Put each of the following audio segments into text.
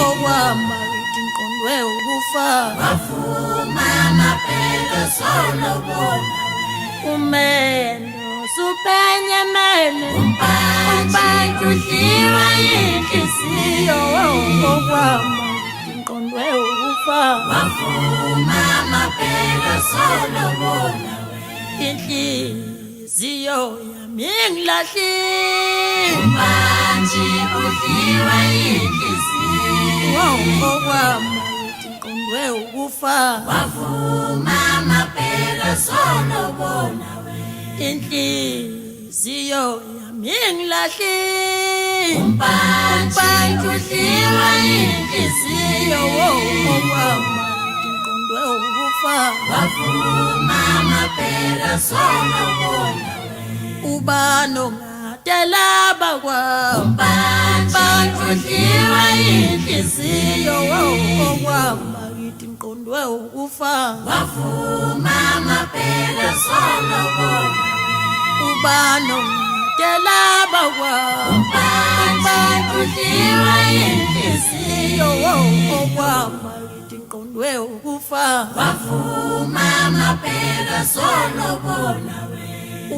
okwama ngidinqondwe ukufa wavuma amabheka solobona umendo supenyemene umbantu udliwa yinhliziyo okwama ngidinqondwe ukufa wavuma amabheka solobona inhliziyo yami ingilahlile umbantu udliwa yinhliziyo okwama ngidinqondwe ukufa wavuma amabheka solobona inhliziyo yami ingilahlile umbantu udliwa yinhliziyo okwama ngidinqondwe ukufa wavuma amabheka solobona ubano ngadelaba kwami umbantu udliwa yinhliziyo okwama ngidinqondwe ukufa wavuma amabheka solobona ubano ngadelaba kwami umbantu udliwa yinhliziyo okwama ngidinqondwe ukufa wavuma amabheka solobona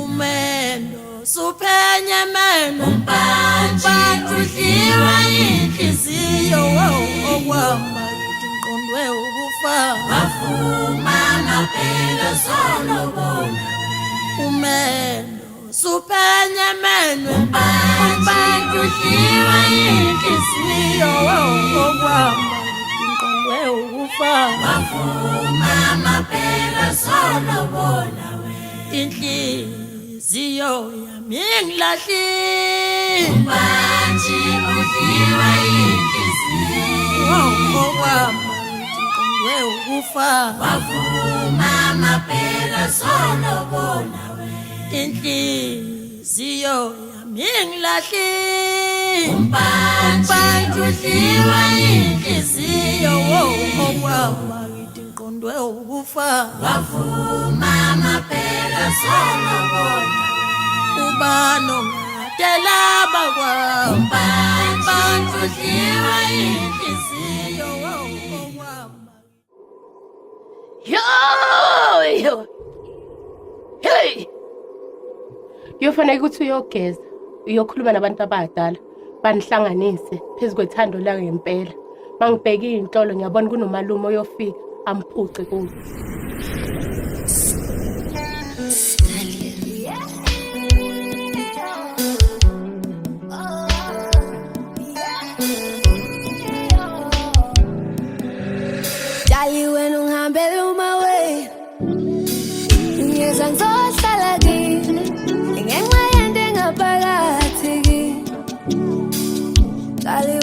umendo suphenyemene umbantu udliwa inhliziyo okwama ngidinqondwe ukufa wavuma amabheka solobona umendo suphenyemene umbantu udliwa yinhliziyo okwama ngidinqondwe ukufa wavuma amabheka solobona inhliziyo yami ingilahlile umbantu udliwa yinhliziyo okwama ngidinqondwe ukufa wavuma amabheka solobona inhliziyo yami ingilahlile umbantu udliwa yinhliziyo okwama ngidinqondwe ukufa wavuma amabheka solobona ubano ngadelaba kwami umbantu udliwa yinhliziyo okwama Yo! Hey! Uyofanele ukuthi uyogeza, uyokhuluma nabantu abadala, banihlanganise phezu kwethando la ngempela. Mangibheka inhlolo ngiyabona kunomalume oyofika amphuce kulo. Dali when ungihambele my way ngiyeza ngizohlala kini ngenxa yento engaphakathi kimi Dali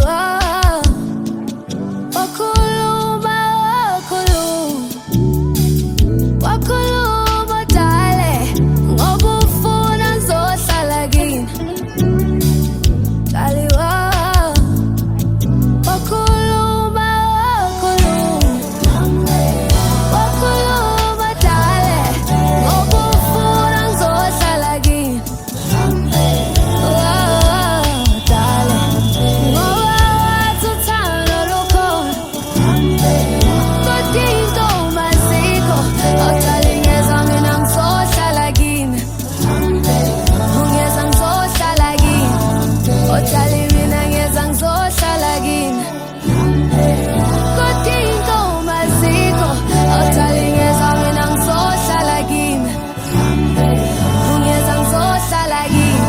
wakhuluma dale ngoba ufuna ngizohlala kini Dali wakhuluma dale ngoba ufuna ngizohlala kini dale ngoba wathi uthando lukhona kodwa into masiko awuthali ngeza mina ngizohlala kini ungeza ngizohlala kini awuthali mina ngeza ngizohlala kini kodwa into masiko awuthali ngeza mina ngizohlala kini ungeza ngizohlala kini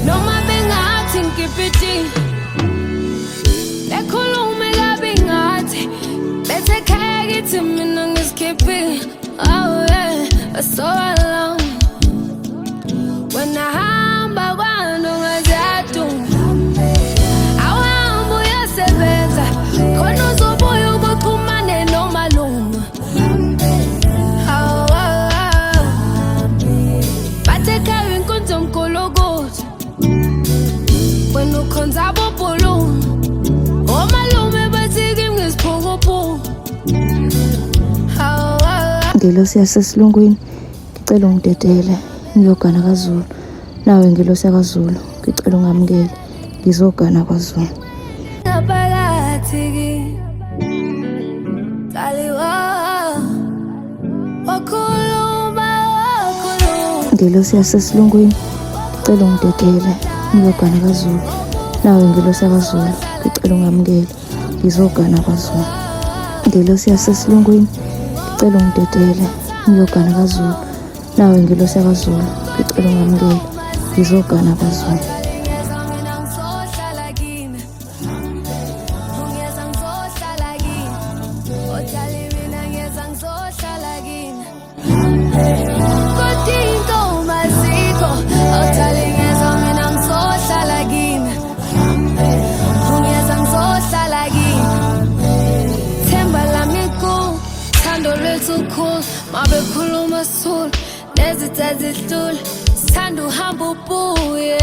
noma bengathi ngikipitini bekhulume kabi ngathi bethe ekhaya kithi mina ngisikhiphile oh yeah so alone when nahamba kwando ngaziyaduma awuhamba uyosebenza khona uzobuya ubuxhumane nomalume bathe ekhaya inkonzo omkhulu ukuthi wena ukhonza abobhulume omalume bathi kimi ngisiphukuphuku Ngelosi yasesilungwini ngicela ungidedele ngiyogana kwaZulu. Nawe ngelosi yakwaZulu ngicela ungamukele ngizogana kwaZulu. ngaphakathi Ngelosi yasesilungwini ngicela ungidedele ngiyogana kwaZulu. Nawe ngelosi yakwaZulu ngicela ungamukele ngizogana kwaZulu. Ngelosi yasesilungwini ngicela ungidedele ngiyogana kwaZulu. Nawe ngelosi yakwaZulu ngicela ungamukele ngizogana kwaZulu. Mabe khuluma soul nezithazihlul sithanda uhamba ubuye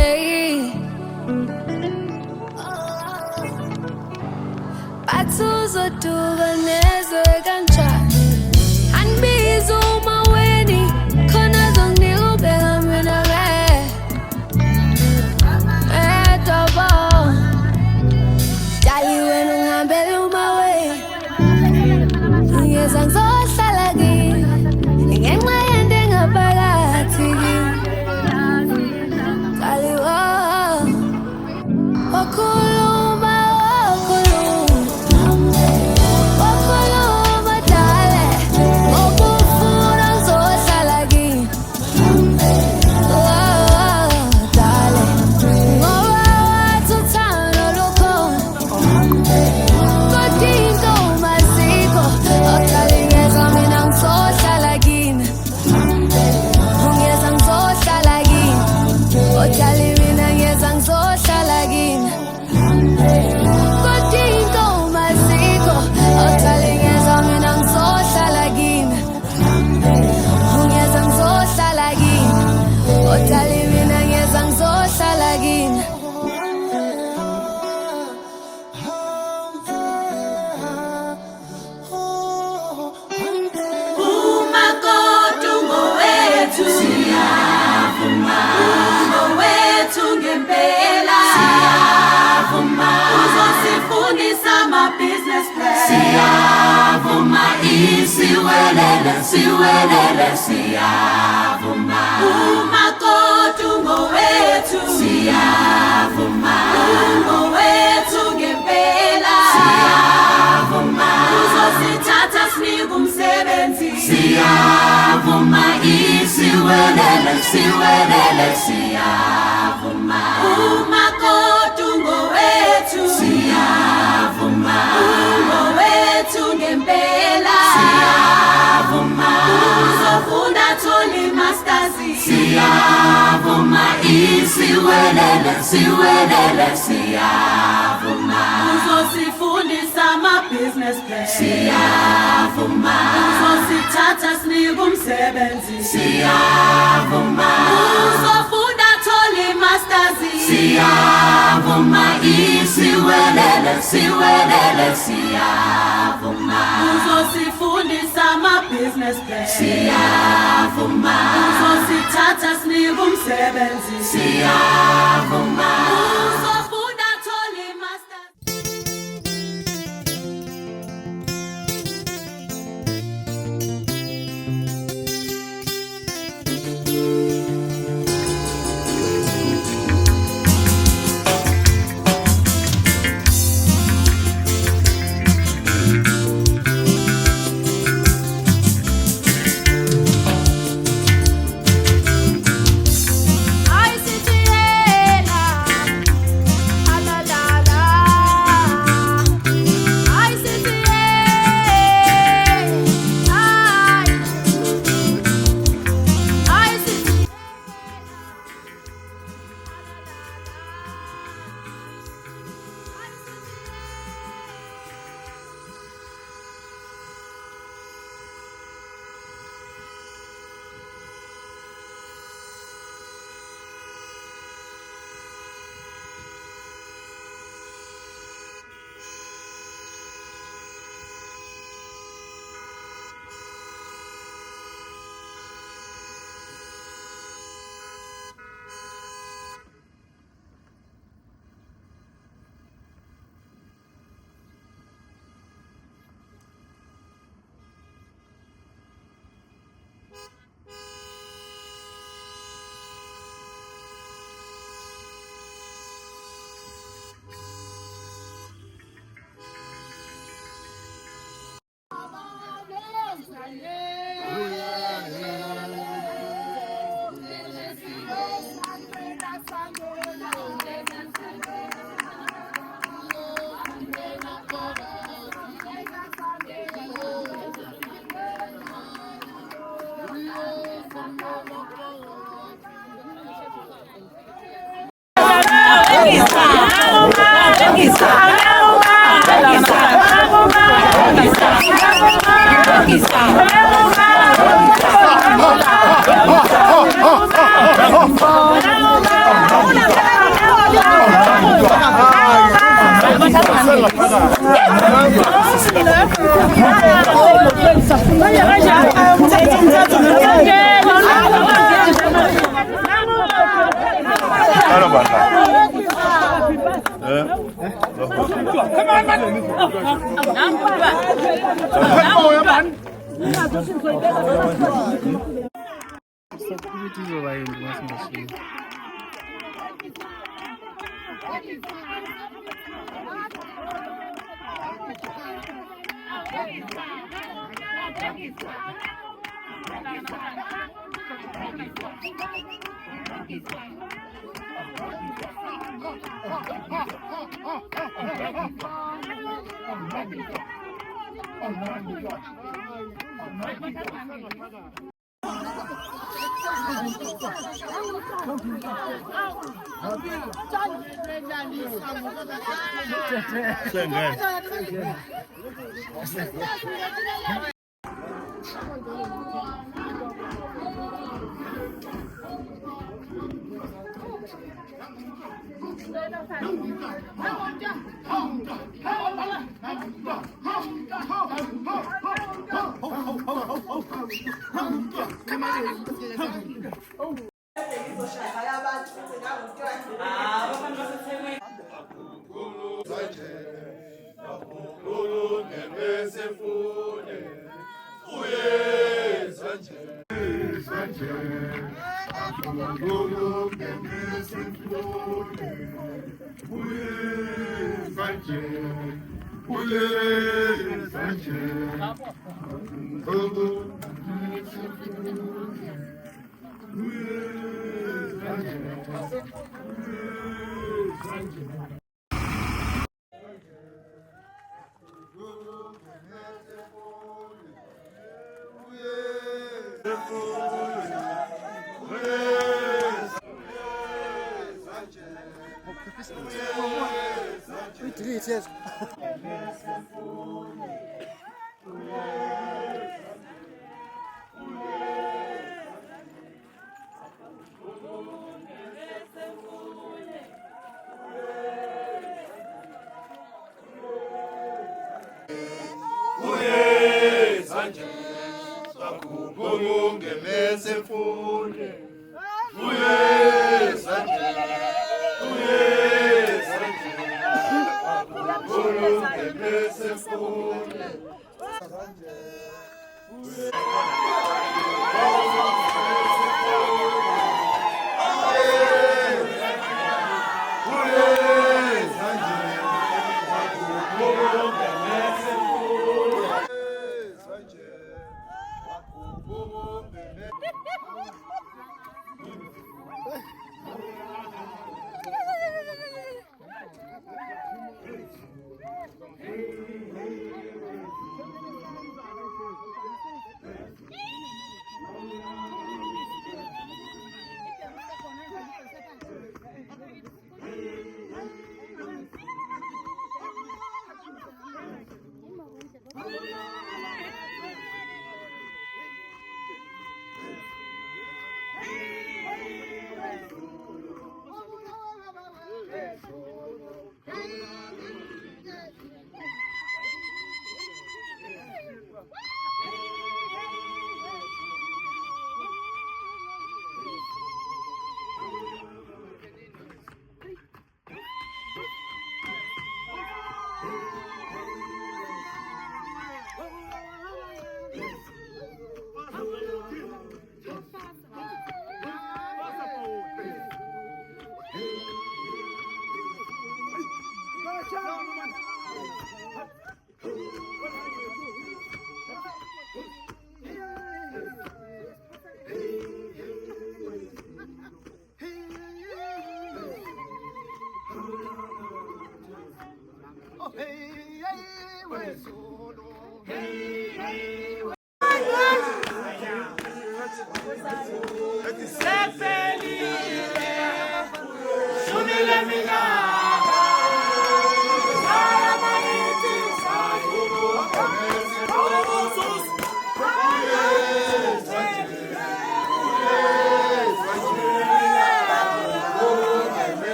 bathi uzoduka nezwe kanjani angibiza uma weni khona zonginika ubheka mina edaba jali wena ungihambele uma weni ngiyeza ngizohlala kini ngenxa yento engaphakathi kaliwa wakhuluma dale ngokufuna ngizohlala kini dale ngoba wathi uthando lukhona kodwa into umazikho awuthali ngezwa mina ngizohlala kini ungeza ngizohlala kini awuthali mina ngeza ngizohlala kini kodwa into umazikho awuthali ngezwa mina ngizohlala kini ungeza ngizohlala kini awuthali mina ngeza ngizohlala kini. umakoti ungowethu siyavuma ungowethu ngempela siyavuma uzosifundisa ama-business plan siyavuma isiwelele siwelele siyavuma umakoti ungowethu siyavuma ungowethu ngempela siyavuma uzosithatha sinike umsebenzi siyavuma isiwelele siwelele siyavuma umakoti ungowethu siyavuma ungowethu ngempela siyavuma uzofunda tholi masters siyavuma isiwelele siwelele siyavuma uzosifundisa ama-business plan siyavuma uzosithatha sinike umsebenzi siyavuma uzofunda tholi masters siyavuma isiwelele siwelele siyavuma uzosifundisa ama-business plan siyavuma uzosithatha sinike umsebenzi siyavuma uzofunda tholi masters. Ay, si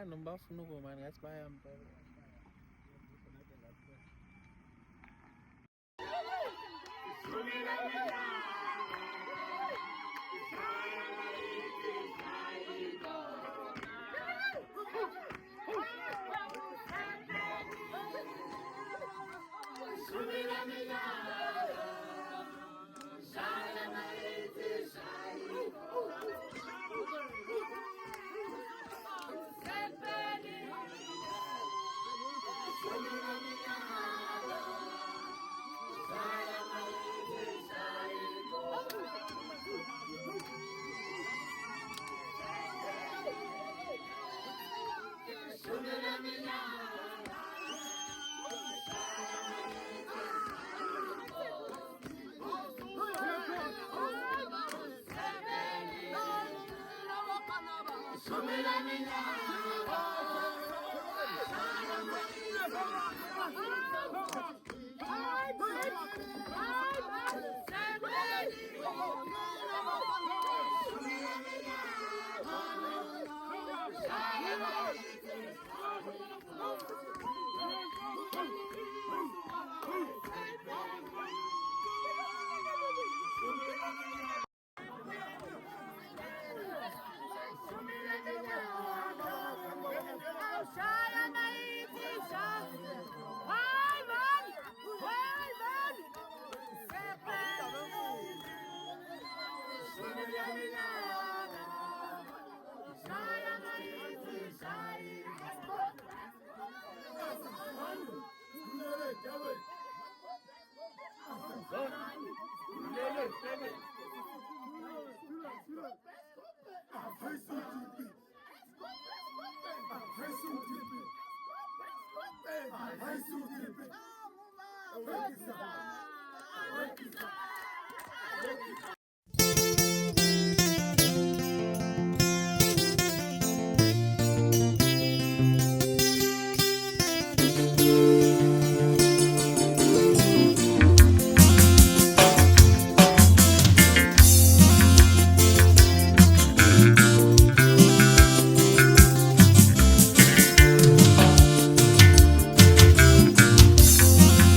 noma bafuna ukuma ngathi bayampela.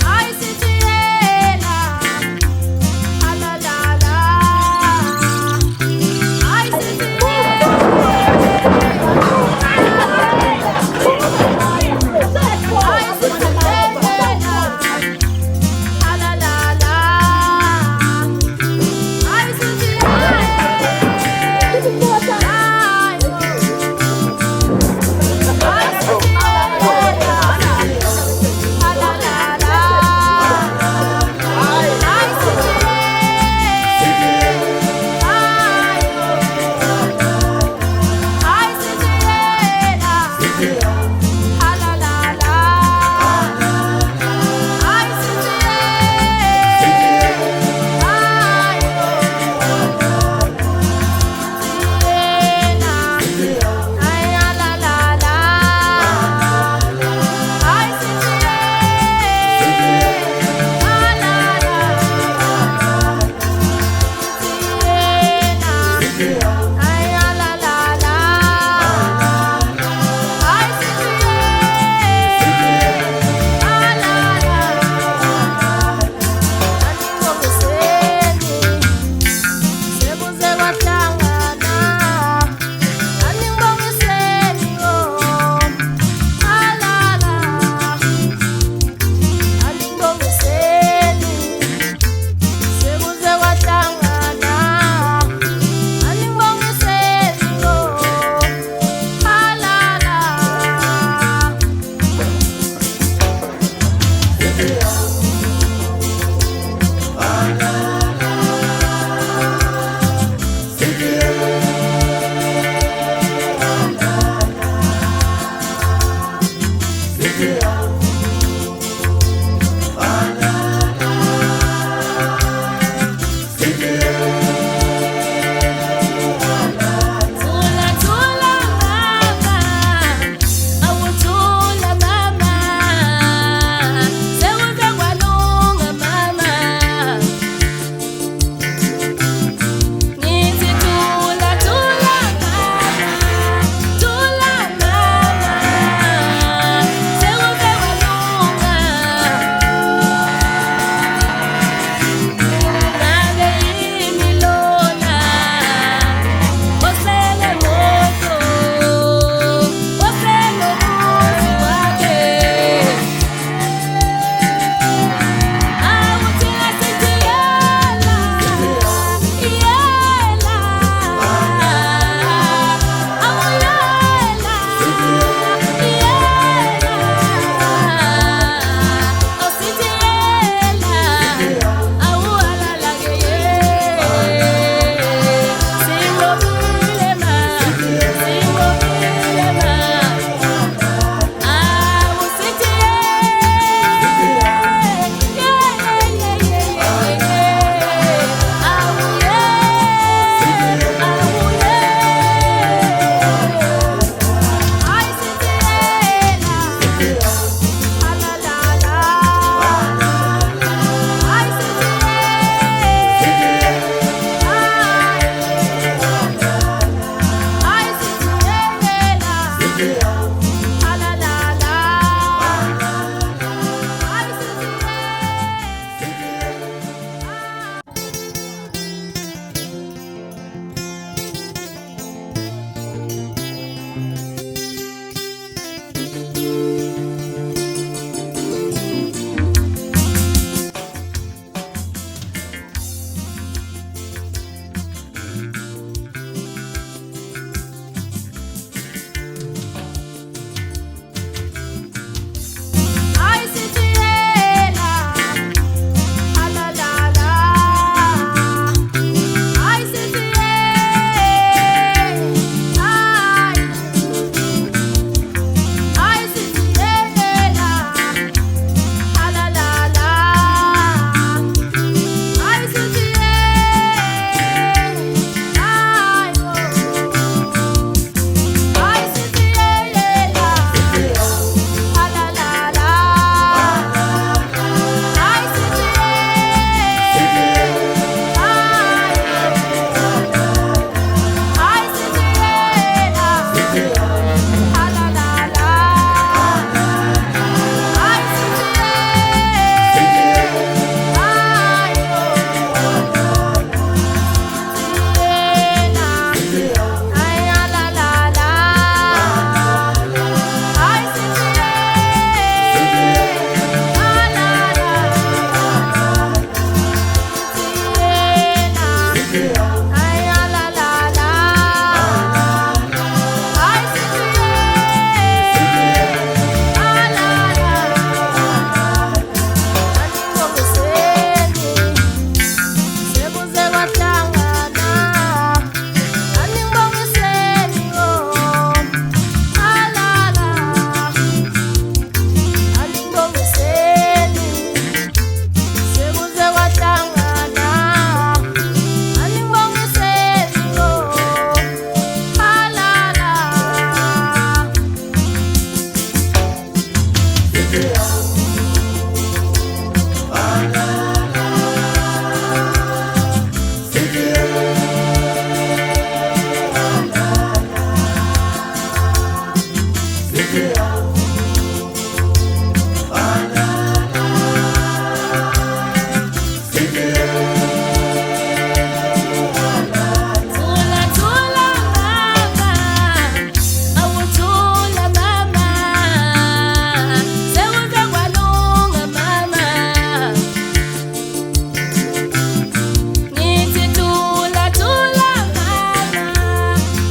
Ay, si tiela, ala la la.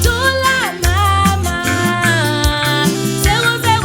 Tula mama, sekuze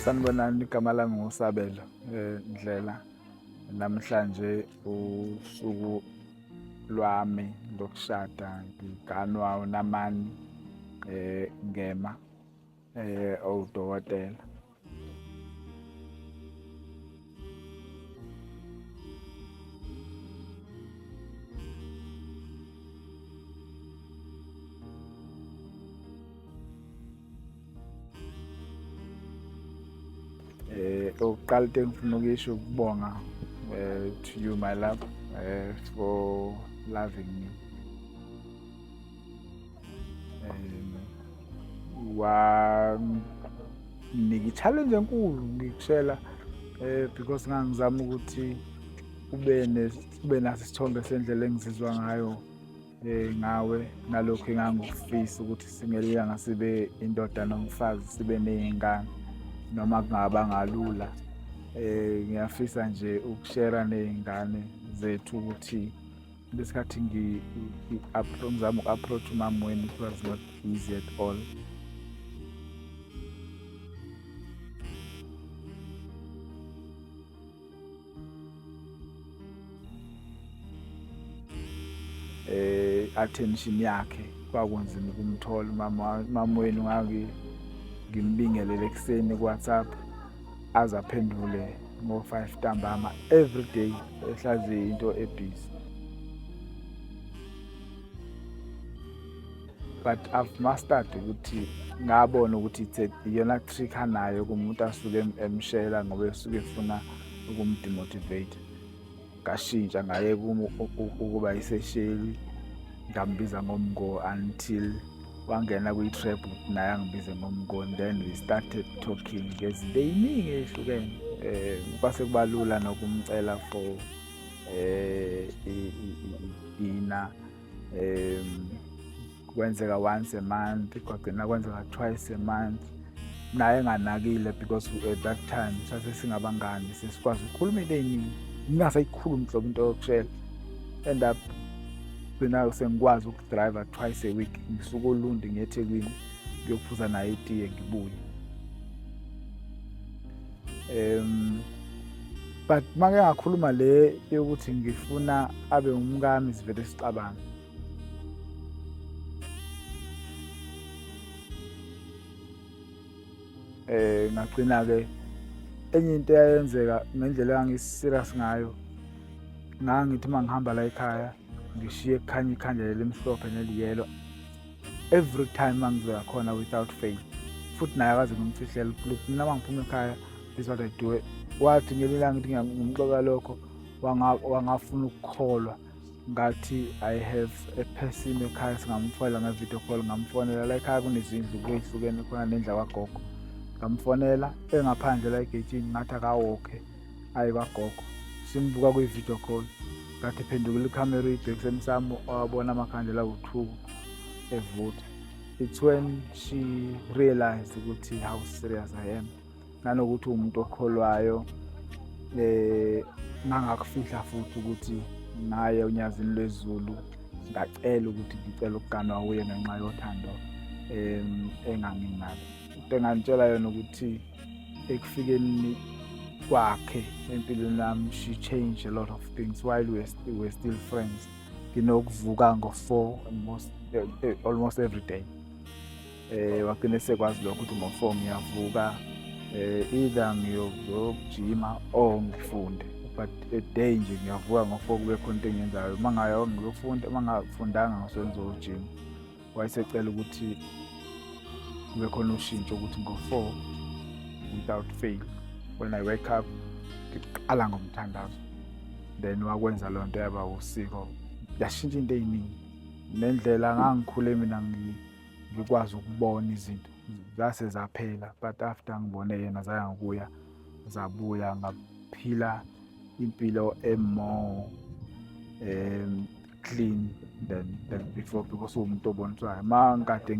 Sanibonani, igama lami nguSabelo Ndlela. Namhlanje usuku lwami lokushada ngiganwa uNamani Ngema owudokotela. Oqala into engifuna ukuyisho ukubonga to you my love for loving me. Niki challenge enkulu ngikushela because ngangizama ukuthi ube naso isithombe sendlela engizizwa ngayo ngawe nalokho engangufisa ukuthi singelanga sibe indoda nomfazi sibe nezingane noma kungaba ngalula. Ngiyafisa nje ukushare nezingane zethu ukuthi lesikhathi ngizama uku-approach umama wenu, it was not easy at all. Attention yakhe kwakunzima ukumthola mama wenu. Ngimbingelele ekuseni ku-WhatsApp aze aphendule ngo-5 ntambama every day ehlaziye into ebhizi. But I've mastered ukuthi ngabona ukuthi iyona trick anayo kumuntu asuke emshela ngoba esuke efuna ukumdemotivate. Ngashintsha ngayeka ukuba isesheli ngambiza ngomgo until wangena kwi-trap naye angibize ngomgo, and then we started talking ngezinto ey'ningi ey'hlukene. Kwase kuba lula nokumcela for dinner. Kwenzeka once a month, kwagcina kwenzeka twice a month. Naye enganakile because at that time sase singabangani sesikwazi ukukhuluma into ey'ningi ngingasayikhulumi nhlobo into yokushela. End up mina sengikwazi ukudrive twice a week, ngisuka eLundi ngiye eThekwini ngiyophuza naye itiye ngibuye. But make ngakhuluma le yokuthi ngifuna abe umkami sivele sicabanga. Ngagcina-ke enye into eyayenzeka ngendlela engangiserious ngayo, ngangithi uma ngihamba la ekhaya ngishiye kukhanya ikhandlela elimhlophe neliyelo every time mangizeka khona without fail. Futhi naye akaze ngimfihlele ukuthi mina mangiphuma ekhaya this is what I do. Wathi ngelilanga ngithi ngimxoka lokho wangafuna ukukholwa ngathi I have a person ekhaya singamfonela nge-video call. Ngamfonela la ekhaya kunezindlu ezihlukene khona nendla kagogo. Ngamfonela engaphandle la egeyithini ngathi akawokhe aye kwagogo, simbuka kwi-video call. Ngathi phendukela ikhamera ibhekiseni sami wabona amakhandlela awu-2 evutha. It's when she realized ukuthi how serious I am, nanokuthi umuntu okholwayo. Ngangakufihla futhi ukuthi naye unyazini lwezulu ngacela ukuthi ngicela ukuganwa uye ngenxa yothando enganginalo. Into engantshela yona ukuthi ekufikeni kwakhe empilweni yami, she changed a lot of things while we were still friends. Nginokuvuka ngo-4 almost every day. Wagcina sekwazi lokho ukuthi ngo-4 ngiyavuka either ngiyokujima or ngifunde. But a day nje ngiyavuka ngo-4 kube khona into engiyenzayo. Uma ngayo ngiyofunda, uma ngafundanga ngisenza ujima. Wayesecela ukuthi kube khona ushintsho ukuthi ngo-4 without fail when I wake up ngiqala ngomthandazo. Then wakwenza loo nto yaba usiko, yashintsha into ey'ningi nendlela ngangikhule mina ngikwazi ukubona izinto zase zaphela. But after ngibone yena zangakuya zabuya ngaphila impilo more clean than before because umuntu oboniswayo. Ma ngikade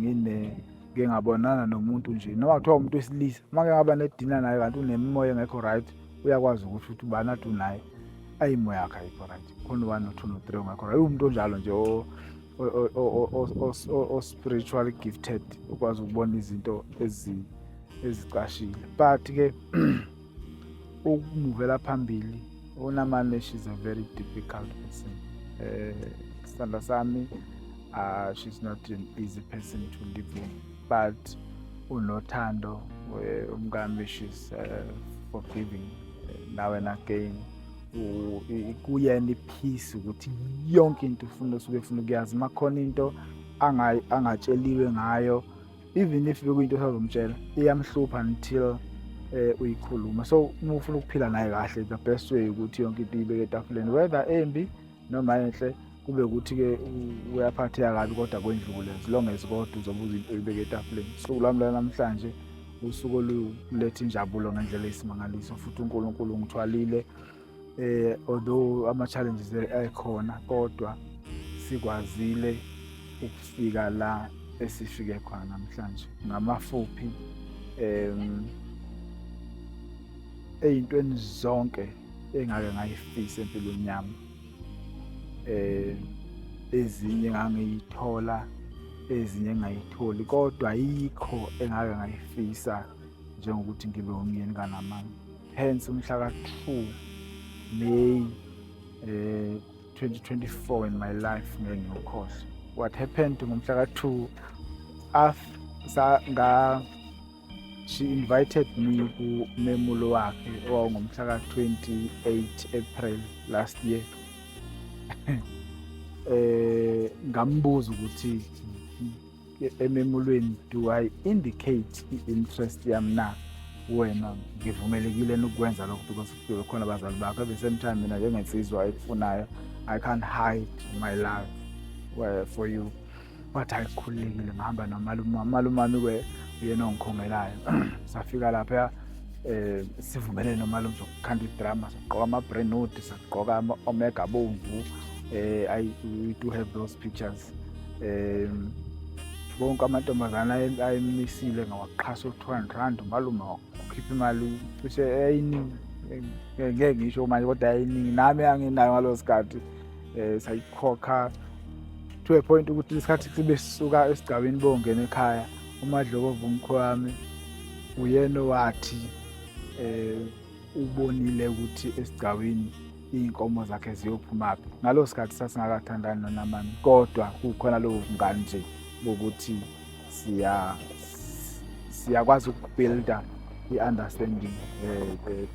ngingabonana nomuntu nje noma kuthiwa umuntu wesilisa, uma ngaba nedina naye kanti unemoya engekho right, uyakwazi ukuthi ubani athi unaye ayimoya yakhe ayikho right, khona 1 no 2 no 3 ongekho right. Umuntu onjalo nje o spiritually gifted, ukwazi ukubona izinto ezicashile. But ke ukumuvela phambili uNamane, she's a very difficult person. Sithanda sami, she's not an easy person to live with, but unothando, umkami, she's forgiving now and again. Kuyena ipeace ukuthi yonke into ufuna ukuyazi, makhona into angatsheliwe ngayo, even if bekuyinto osazomtshela iyamhlupha until uyikhuluma. So uma ufuna ukuphila naye kahle, the best way ukuthi yonke into ibeke etafuleni, whether embi noma enhle, kube ukuthi ke uyaphatheka kabi kodwa kwendlule, as long as kodwa uzobuza into ibeke etafuleni. So lami namhlanje usuku oluletha injabulo ngendlela esimangaliso, futhi uNkulunkulu ungithwalile. Although ama-challenges ekhona, kodwa sikwazile ukufika la esifike khona namhlanje. Ngamafuphi ey'ntweni zonke engake ngayifisa empilweni yami, ezinye ngangiyithola, ezinye ngayitholi, kodwa ayikho engake ngayifisa njengokuthi ngibe umyeni kaNamane. Hence umhla ka-2 May 2024 in my life ngeke ngiyokhohlwa. What happened ngomhla ka-2, she invited me kumemulo wakhe owawungomhla ka-28 April last year. Ngambuza ukuthi ememulweni, do I indicate i-interest yami na wena, ngivumelekile ukwenza lokho because khona abazali bakho. At the same time mina njengensizwa ekufunayo, I can't hide my love for you. But ayikhululekile, ngihamba nomalume wami uyena ongikhongelayo. Safika lapha sivumelene nomalume zokukhanda idrama, sagqoka ama-Brentwood, sagqoka ama-Omega bomvu. We do have those pictures. Bonke amantombazana ayemisile ngawaqhasa u-R200, umalume wakhipha imali cishe eyiningi, ngeke ngisho manje kodwa eyiningi, nami anginayo ngalo sikhathi. Sayikhokha to a point ukuthi isikhathi sibe sisuka esigcawini bongena ekhaya, uMadlokovu umkho wami uyena wathi ubonile ukuthi esigcawini iy'nkomo zakhe ziyophumaphi. Ngalo sikhathi sasingakathandani noNamane, kodwa kukhona lobo bungani nje bokuthi siyakwazi ukubuilda i-understanding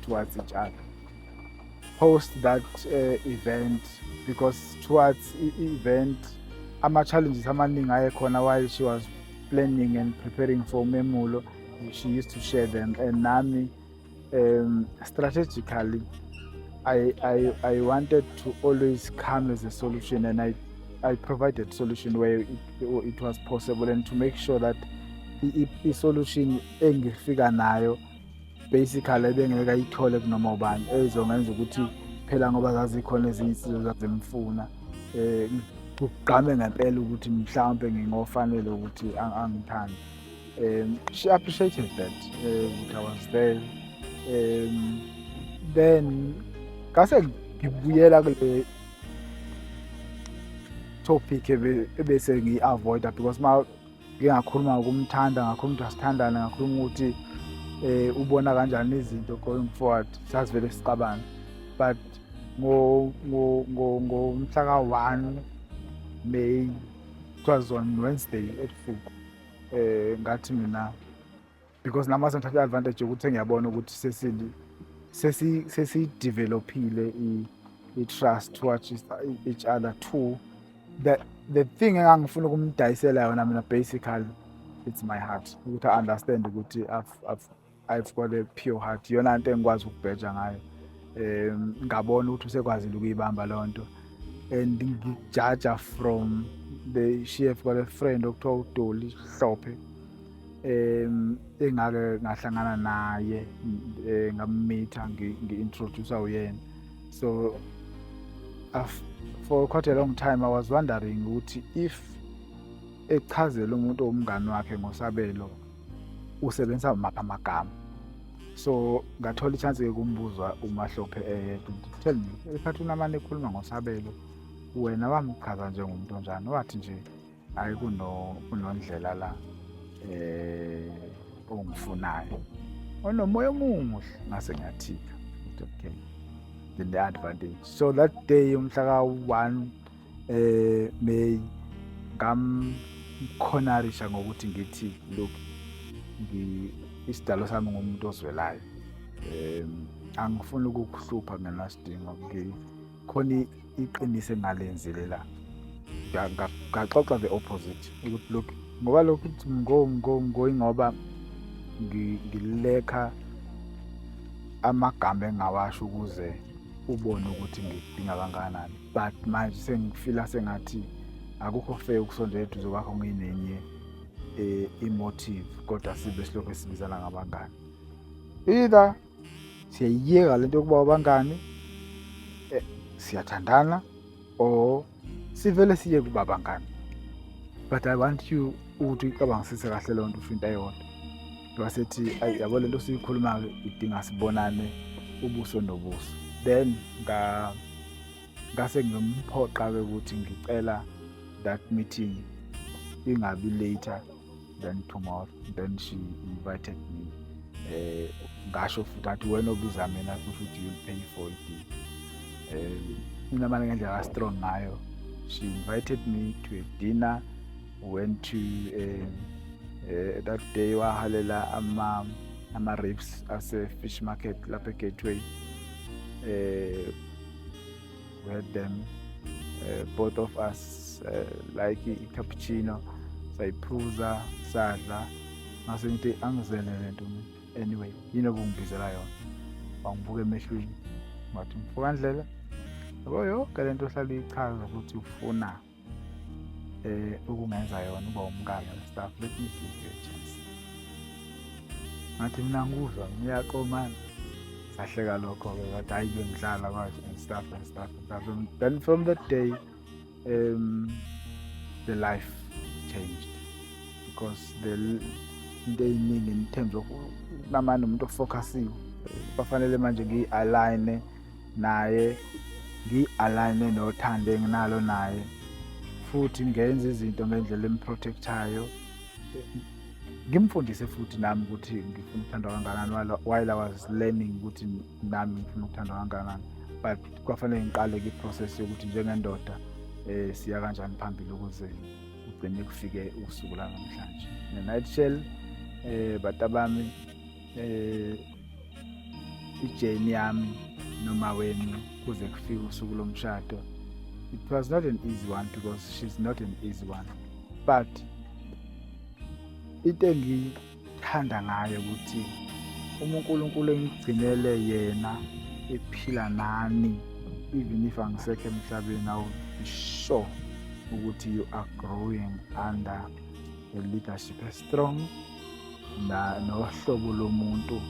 towards each other. Post that event, because towards event ama-challenges amaningi ayekhona while she was planning and preparing for memulo, she used to share them. And nami strategically I wanted to always come as a solution, and I provided solution where it was possible, and to make sure that i-solution engifika nayo basically bengeke ayithole kunoma ubani, ezongenza ukuthi phela ngoba zazikhona ezinye insizwa zazimfuna, kugqame ngempela ukuthi mhlawumbe ngingofanele ukuthi angithande. She appreciated that I was there. Then ngase ngibuyela kule topic ebese ngiyi-avoida, because ma ngingakhuluma ngokumthanda, ngakhuluma ukuthi asithandane, ngakhuluma ukuthi ubona kanjani izinto going forward, sasivele sicabane. But ngomhla ka-1 May, it was on Wednesday at 4, ngathi mina, because nami ngithatha i-advantage yokuthi ngiyabona ukuthi sesidevelopile i-trust towards each other too. The thing engangifuna ukumdayisela yona mina basically, it's my heart, ukuthi I understand ukuthi I've got a pure heart. Yona into engikwazi ukubheja ngayo, ngabona ukuthi usekwazile ukuyibamba loo nto. And ngijaja from she have got a friend okuthiwa uDoli Hlophe, engake ngahlangana naye, ngamitha, ngi-introduce uyena. So for quite a long time I was wondering ukuthi if echazela umuntu omngani wakhe ngosabelo usebenzisa maphi amagama. So ngathola i-chance yokumbuza uMahlophe eyedwa, tell me, ikhathi uNamane ekhuluma ngosabelo, wena wamchaza njengomuntu onjani? Wathi nje hayi kunondlela la, ongifunayo onomoya omuhle ngase ngiyathika okay then the advantage. So that day umhla ka-1 May ngamkhonarisha ngokuthi ngithi look isidalo sami ngumuntu ozwelayo, angifuni ukukuhlupha ngenasidingo, khona iqiniso engalenzile la ngaxoxa the opposite ukuthi look ngoba lokhu ngoba ngilekha amagama engawasho ukuze ubone ukuthi ngidinga kangakanani, but manje sengifila sengathi akukho fair ukusondela eduze kwakho nginenye emotive kodwa sibe silokho esibizana ngabangani. Either siyayiyeka lento yokuba abangani siyathandana or sivele siye kuba abangani. But I want you ukuthi ucabangisise kahle lonto usho into eyodwa. Wasethi yabo lento siyikhuluma idinga sibonane ubuso nobuso. Then ngase ngimphoqa ukuthi ngicela that meeting ingabi later than tomorrow. Then she invited me. Ngasho futhi athi wena obiza mina futhi you will pay for it. Mina manje ngendlela strong ngayo. She invited me to a dinner. Went to that day wahalela ama ribs ase fish market lapha eGateway. We had them both of us like i-cappuccino sayiphuza sadla ngase ngithi angizele lento anyway yini obungibizela yona wangibuka emehlweni ngathi mfokandlela yabo yonke lento ohlala ichaza ukuthi ufuna ukungenza yona uba umngane stuff. Let me give you a chance. Ngathi mina nguzwa ngiyaqomana sahleka lokho-ke ngathi hayi ngidlala kwathi and stuff. Then from that day the life changed because into eyiningi in terms of namanje umuntu ofocusile bafanele manje ngiyi-align naye, ngiyi-align nothando enginalo naye futhi ngenze izinto ngendlela emprotectayo, ngimfundise futhi nami ukuthi ngifuna ukuthandwa kangakanani while I was learning ukuthi nami ngifuna ukuthandwa kangakanani. But kwafanele ngiqale iprocess yokuthi njengendoda siya kanjani phambili ukuze ugcine kufike usuku la namhlanje. Nightshell batabami ijourney yami noma wena kuze kufike usuku lomshado. It was not an easy one because she's not an easy one, but into engithanda ngayo ukuthi uNkulunkulu engigcinele yena ephila nani even if angisekho emhlabeni. I will be sure ukuthi you are growing under a leadership strong na nohlobo lomuntu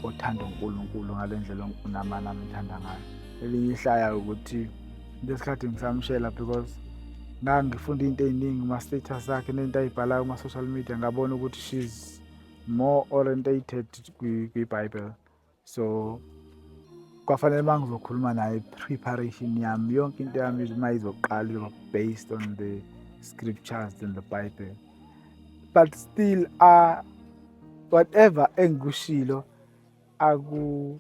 othanda uNkulunkulu ngalendlela unamana amthanda ngayo. Elinye ihlaya ukuthi ngesikhathi ngisamshela because ngangifunda into eziningi kuma status akhe nento ayibhalayo kuma social media ngabona ukuthi she's more orientated kwiBible. So kwafanele mangizokhuluma naye preparation yami yonke into yami mayizoqala based on the scriptures in the Bible. But still whatever engikushilo aku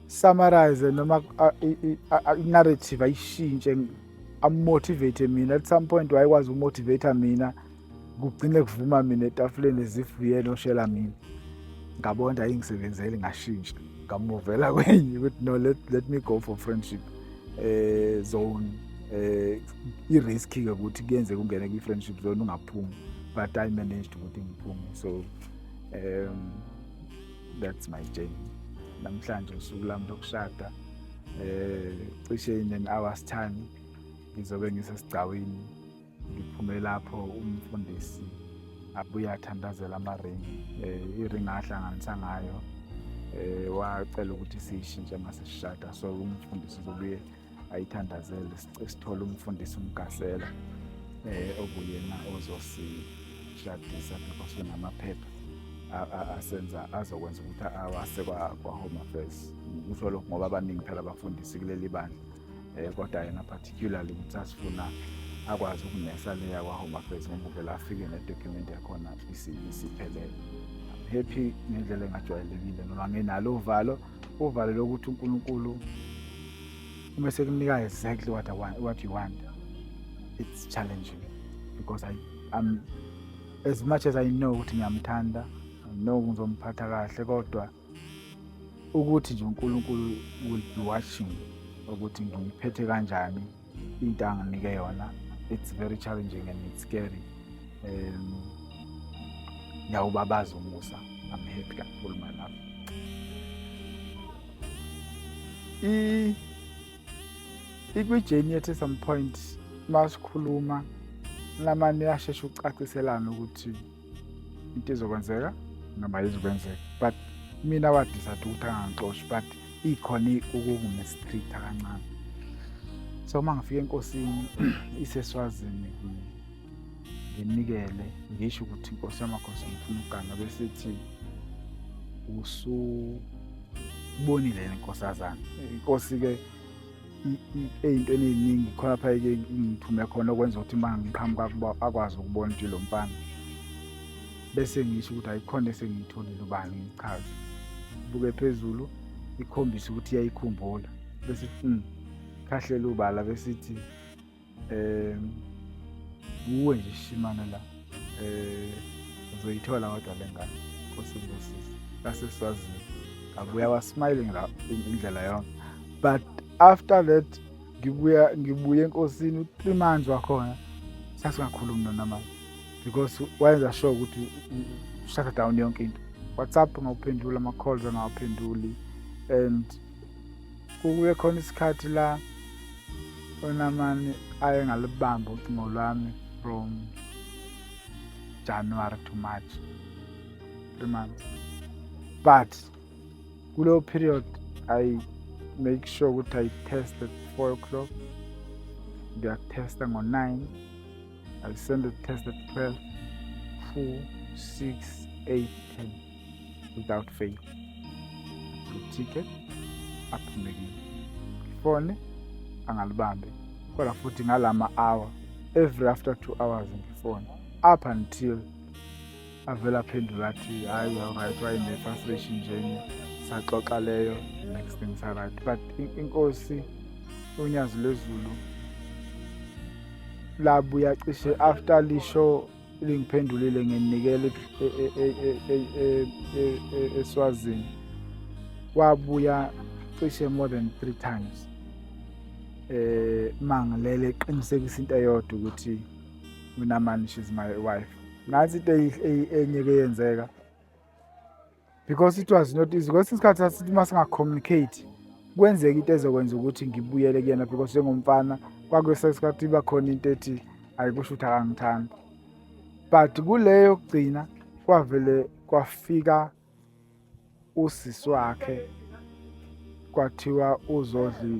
summarize noma narrative ayishintshe amotivate mina. At some point wayekwazi umotivate mina kugcine kuvuma mina etafuleni ezifuyena oshela mina ngabona ayingisebenzele ngashintsha ngamuvela kwenye ukuthi no let me go for friendship zone. I-risky ke ukuthi kuyenze kungene kwi-friendship zone ungaphumi, but I managed ukuthi ngiphume. So that's my journey. Namhlanje usuku lami lokushada cishe in an hour's time ngizobe ngisesigcawini ngiphume lapho umfundisi abuye athandazela amaringi. Iringi ahlanganisa ngayo wacela ukuthi siyishintshe mase sishada. So umfundisi uzobuye ayithandazele sithole umfundisi umgasela okuyena ozosishadisa because unamaphepha asenza azokwenza ukuthi awase kwa Home Affairs. Usho ngoba abaningi phela abafundisi kuleli bandla kodwa yena particularly ukuthi asifuna akwazi ukunesa leya kwaHome Affairs ngoba vele afike nedocument yakhona isiphelele. I'm happy ngendlela engajwayelekile noma nginalo uvalo lokuthi uNkulunkulu uma sekunika exactly what you want. It's challenging because I'm as much as I know ukuthi ngiyamthanda, I know ngizomphatha kahle kodwa ukuthi nje uNkulunkulu will be watching ukuthi ngiphethe kanjani into anginike yona. It's very challenging and it's scary. Ngiyawubabaza umusa. I'm happy kakhulu my love. Ikwijeni at some point masikhuluma lamanye yashesha ucaciselana ukuthi into izokwenzeka noma izokwenzeka, but mina wadecide ukuthi angangixoshi, but ikhona ukukume-strict kancane. So uma ngifika enkosini iseSwazini nginikele ngisho ukuthi inkosi yamakhosi ngifuna ukugana bese ithi usubonile inkosazana. Inkosi-ke ey'ntweni ey'ningi khona phaya-ke ngithume khona okwenza ukuthi uma ngiqhamuka akwazi ukubona ukuthi lo mfana bese ngisho ukuthi ayikhona esengiyitholile ubani ngichaze. Buke phezulu ikhombisa ukuthi iyayikhumbula bese ithi khahlela ubala bese ithi uwe nje shimana la uzoyithola kodwa le ngane Nkosi ngosiza laseSwazini. Ngabuya wasmiling la indlela yonke, but after that ngibuye enkosini 3 months wakhona sasingakhulumi nonamanje because wayenza sure ukuthi shut down yonke into. WhatsApp ngawuphendula, ama-calls angawaphenduli, and kubuye khona isikhathi la uNamani aye ngalibamba ucingo lwami from January to March, 3 months. But kuleyo period I make sure ukuthi I test at 4 o'clock, ngiyatesta ngo-9, I send the test at 12, 4, 6, 8, 10 without fail. Ticket aphumekile, phone angalibambi kodwa futhi ngalama hour every after 2 hours ngifone up until avela phendula athi hayi alright wayine-frustration nje saxoxa leyo next thing right. But inkosi uNyazi lweZulu labuya cishe after lisho lingiphendulile nginikele eSwazini wabuya cishe more than 3 times mangilele qinisekisa into eyodwa ukuthi uNamani she's my wife. Ngathi into enyeke yenzeka because it was not easy. Because isikhathi sasithi masingacommunicate kwenzeka into ezokwenza ukuthi ngibuyele kuyena because njengomfana kwakwesesikhathi iba khona into ethi ayikusho ukuthi akangithandi. But kuleyo kugcina kwavele kwafika usisi wakhe kwathiwa uzodla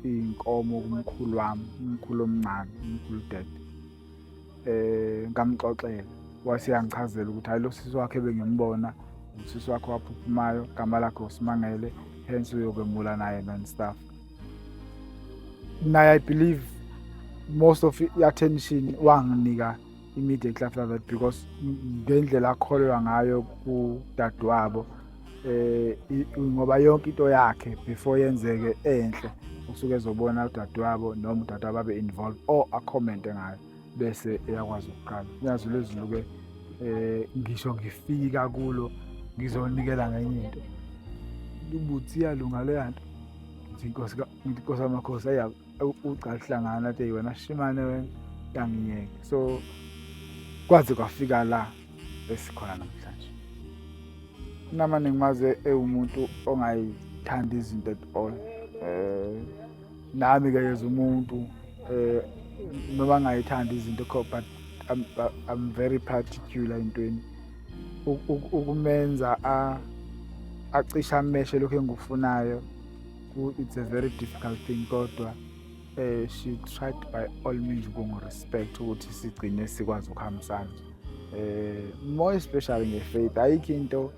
inkomo kumkhulu wami, umkhulu omncane, umkhulu dad. Ngamxoxela wase yangichazela ukuthi hayi lo sisi wakhe bengimbona usisi wakhe waphuphumayo, igama lakhe uSimangele, hence uyokwemula naye and stuff. Now I believe most of the attention wanginika immediately after that because ngendlela akholwa ngayo kudadewabo ngoba yonke into yakhe before yenzeke enhle usuke ezobona udadewabo noma udadewabo abe involved or acommente ngayo bese eyakwazi ukuqala. UNyazi lweZulu-ke ngisho ngifika kulo ngizonikela ngenye into ubuthi iyalunga leya nto inkosi yamakhosi ucahlangana athi wena shimane wena yangiyeke. So kwaze kwafika la esikhona namhlanje. Namani ngimaze ewumuntu ongayithanda izinto at all. Nami-ke yeza umuntu noma ngayithanda izinto but I'm very particular entweni ukumenza acisha ameshe lokho engikufunayo. It's a very difficult thing kodwa she tried by all means ukungi-respect ukuthi sigcine sikwazi ukuhambisana. More especially nge-faith ayikho into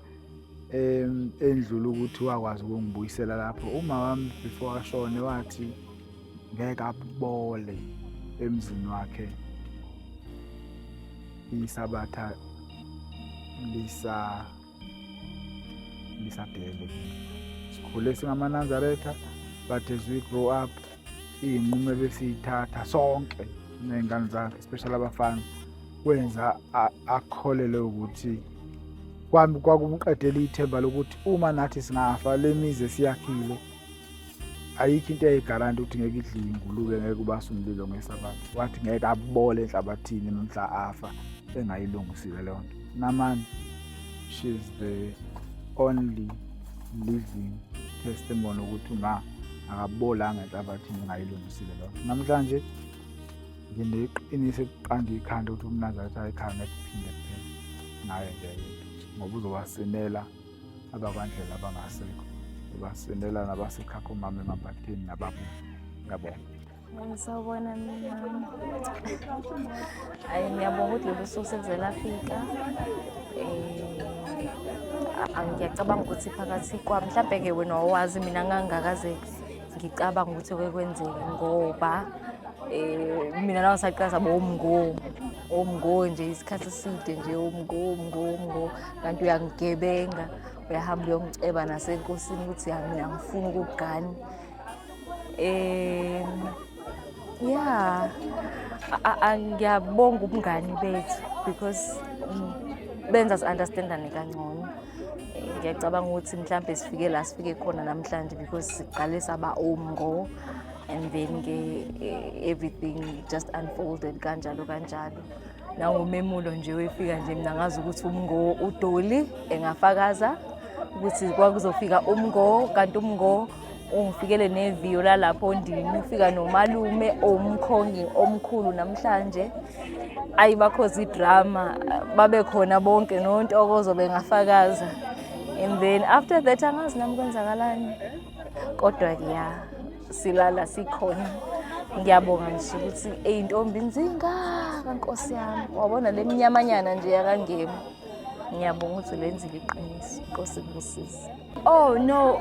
endlula ukuthi wakwazi ukungibuyisela lapho. Uma wami before ashone wathi ngeke abole emzini wakhe isabatha lisadele. Sikhule singamanazaretha, but as we grow up iy'nqumo ebesiyithatha sonke ney'ngane zakhe, especially abafana, kwenza akholelwe ukuthi kwakumqedela ithemba lokuthi uma nathi singafa le mizi esiyakhile ayikho into eyigaranti ukuthi ngeke idliwe ingulube, ngeke ubase umlilo ngesabatha. Wathi ngeke abole enhlabathini nomhla afa engayilungisile leyo nto. Namanje she's the only living testimony ukuthi akabolanga enhlabathini engayilungisile leyo nto. Namhlanje ngineqiniso eqanda ikhanda ukuthi umNazaretha ayikhanga ephinde kuphela naye nje ngoba uzowasinela abakwandlela abangasekho, ubasinela nabasekhakha umama emabhathini nababo. Ngiyabonga. Ngisawubona mina. Ngiyabonga ukuthi lolu suku sekuze lafika. Ngiyacabanga ukuthi phakathi kwami mhlawumbe-ke wena wawazi mina ngangakaze ngicabanga ukuthi kwenzeke ngoba mina nawe saqala sabo umngo nje isikhathi eside nje umngo kanti uyangigebenga, uyahamba uyongiceba nasenkosini ukuthi mina ngifuna ukugani. Ngiyabonga ubungani bethu because benza si-understandane kangcono. Ngiyacabanga ukuthi mhlawumbe sifike la sifike khona namhlanje because siqale saba umngo and then everything just unfolded kanjalo. Nangomemulo nje wefika nje mina ngazi ukuthi umngo uDoli engafakaza ukuthi kwakuzofika umngo, kanti umngo ungifikele neviyo lalapho ndini, ufika nomalume omkhongi omkhulu namhlanje. Ayibakhoza idrama babe khona bonke noNtokozo bengafakaza. And then after that angazi nami kwenzakalani, kodwa silala sikhona. Ngiyabonga nje ukuthi eyintombi nzinga kaNkosi yami, wabona le mnyamanyana nje yakangemi. Ngiyabonga ukuthi lenzile iqiniso, Nkosi ngisize. Oh no,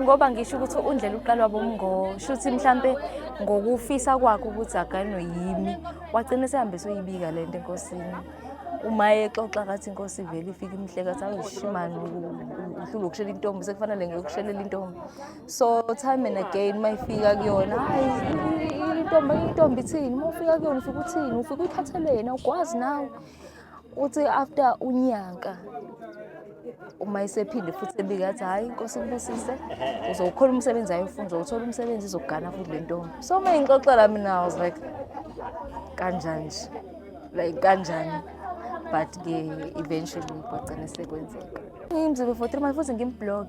ngoba ngisho ukuthi uNdlela uqala wabomngo, shuthi mhlambe ngokufisa kwakhe ukuthi aganwe yimi, wagcina sehambe soyibika lento enkosini. Uma exoxa kathi inkosi vele ifika imhleka athi awushimani uhlule ukushela intombi sekufanele ngiyokushelela intombi. So time and again mayifika kuyona, hayi intombi ithini, mawufika kuyona ufika uthini, ufika uyiphathelene awukwazi nawe. Uthi after unyaka uma isephinde futhi ebika athi hayi inkosi ngibusise uzokhola umsebenzi ayifunda, uzothola umsebenzi izokugana futhi le ntombi. So mayingixoxela mina I was like kanjani kanjani, but eventually kwagcina sekwenzeka. Ngimzile for 3 months futhi ngimblog,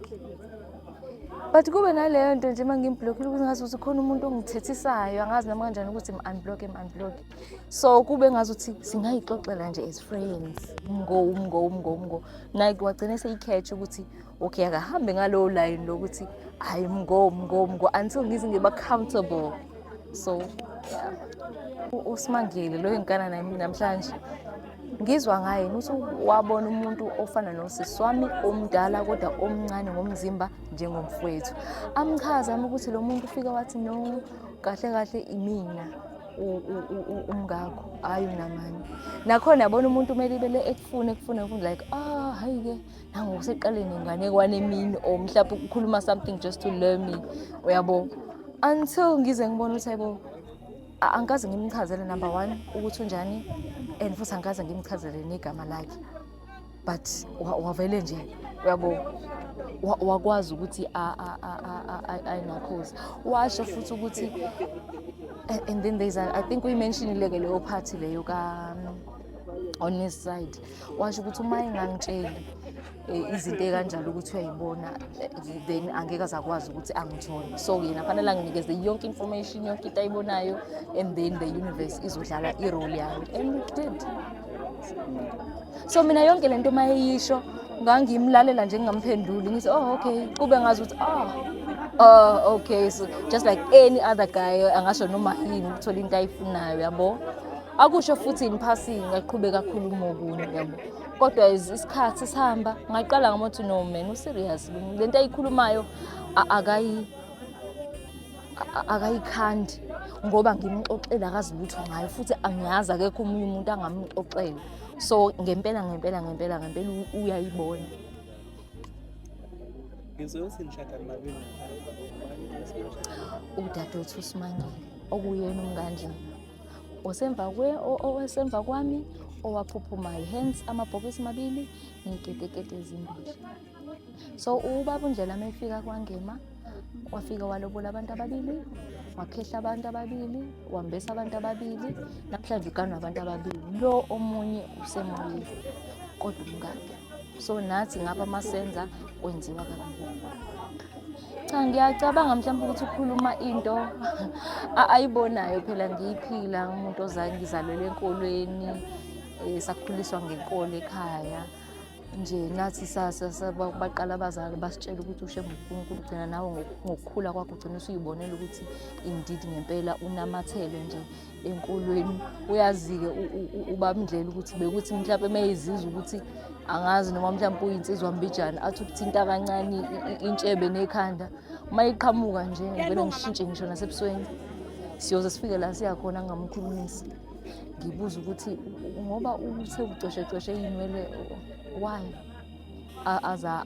but kube naleyo nto nje mangimblogile ukuthi ngazi ukuthi khona umuntu ongithethisayo, angazi nami kanjani ukuthi unblock. So kube ngazi ukuthi singayixoxela nje as friends, umngo naye kwagcina seyikhetha ukuthi okay akahambe ngalowo line lokuthi hayi umngo until ngize ngiba comfortable. So yeah, uSimangile lo inkana nami namhlanje ngizwa ngaye ukuthi wabona umuntu ofana nosisi wami omdala kodwa omncane ngomzimba njengomfowethu. Amchaza ukuthi lo muntu ufika wathi no, kahle imina umngakho hayi namani. Nakhona yabona umuntu umele ibele ekufune like hayi ke nangokuseqaleni ingane kwanemini or mhlawumbe ukukhuluma something just to learn me, uyabo, until ngize ngibona ukuthi yabo angikaze ngimchazele number 1 ukuthi unjani and futhi angikaze ngimchazele negama lakhe, but wavele nje uyabo wakwazi ukuthi ayinakhozi washo futhi ukuthi and then there's I think we mentioned like leyo party leyo ka on his side, washo ukuthi uma ingangitsheli izinto ekanjalo ukuthi uyayibona then angeke azakwazi ukuthi angithole. So yena fanele anginikeze yonke information yonke into ayibonayo and then the universe izodlala irole yayo, and it did. So mina yonke lento mayisho ngangimlalela nje ngingamphenduli ngithi okay, kube ngazi ukuthi okay, so just like any other guy angasho noma yini ukuthola into ayifunayo, yabo. Akusho futhi in passing aqhubeka kakhulu okunye, yabo, kodwa isikhathi sihamba ngaqala ngamothi no man userious lento ayikhulumayo akayikhandi. ngoba ngimxoxela akazi lutho ngayo futhi angiyazi akekho omunye umuntu angamxoxela. So ngempela uyayibona. Ngizothi nishada nabini. Udadewethu uSimangile okuyena umngandla. Osemva kwami owaphuphumayo, hence amabhokisi amabili neketekete ezimbili. So ubaba uNdlela mayefika kwaNgema wafika walobola abantu ababili, wakhehla abantu ababili, wambesa abantu ababili, namhlanje uganwa abantu ababili. Lo omunye usemoyeni kodwa umngane. So nathi ngapha masenza kwenziwa kakhulu. Cha ngiyacabanga mhlawumbe ukuthi ukhuluma into ayibonayo phela ngiyiphila umuntu ozange ngizalelwe enkolweni, sakhuliswa ngenkolo ekhaya. Nje nathi baqala abazali basitshela ukuthi ushe ngoNkulunkulu ugcina nawe ngokukhula kwakho ugcina usuyibonela ukuthi indeed ngempela unamathele nje enkolweni. Uyazi-ke ubaba uNdlela ukuthi bekuthi mhlawumbe mayizizwa ukuthi angazi noma mhlawumbe uyinsizwa mbijana athi ukuthinta kancane intshebe nekhanda mayiqhamuka nje ngivele ngishintshe ngisho nasebusweni siyoze sifike la siyakhona ngamkhulumisi ngibuza ukuthi ngoba uthe ucweshe inwele why aza